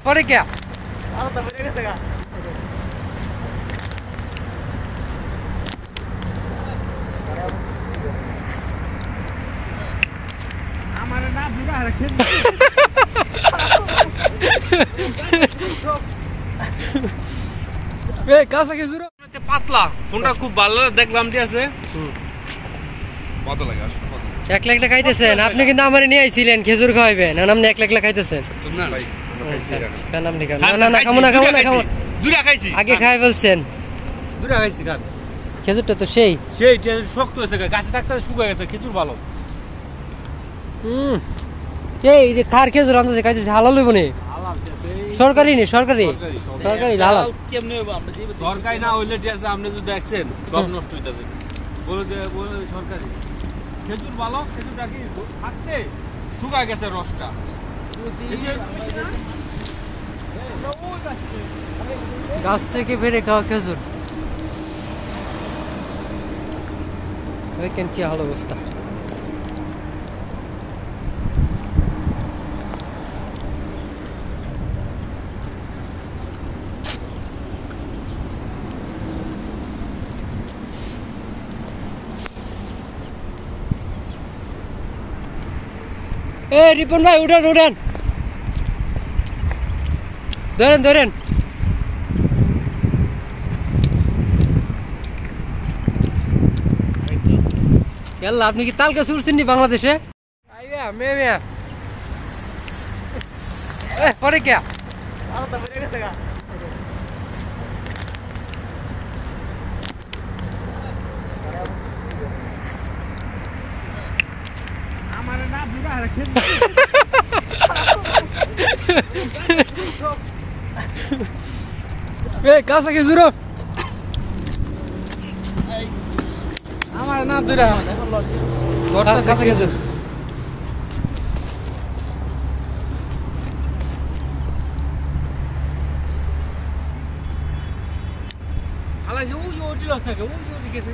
পরে কে আমার না বুড়া রাখে কাঁচা খেজুর পাতলা কোনটা খুব ভালো দেখলাম ঠিক আছে মজা লাগে আসলে এক লাখ টাকা খাইতেছেন আপনি কিন্তু আমারে নিয়ে আইছিলেন খেজুর খাওয়াবেন না আপনি 1 লাখ টাকা খাইতেছেন না ভাই কেন আপনি না না খামো দুরা খাইছি আগে খাই বলছেন দুরা খাইছি কাট খেজুরটা তো সেই শক্ত হয়েছে গাছে থাকতে শুকিয়ে গেছে খেজুর ভালো এই যে খার খেজুর আনতে কাছে হালাল হইব নি সরকারি নি সরকারি হালাল কেমনে হইব আমরা সরকারি না হইলে ঠিক আছে আপনি যদি দেখছেন সব নষ্ট হইতাছে বলে সরকারি খেজুর ভালো খেজুরটা কি থাকতে শুকিয়ে গেছে রসটা গাছ থেকে বেরে খাওয়া খেজুর দেখেন কি ভালো অবস্থা এ রিপন ভাই উঠেন ধরেন ইয়াল্লা আপনি কি তাল গাছ উঠছেন নি বাংলাদেশে পরে কে আমার না বুড়া রাখে কাঁচা খেজুর আমার না দুরা কাঁচা খেজুর আলা যে ও দিলস থাকে ও গেছে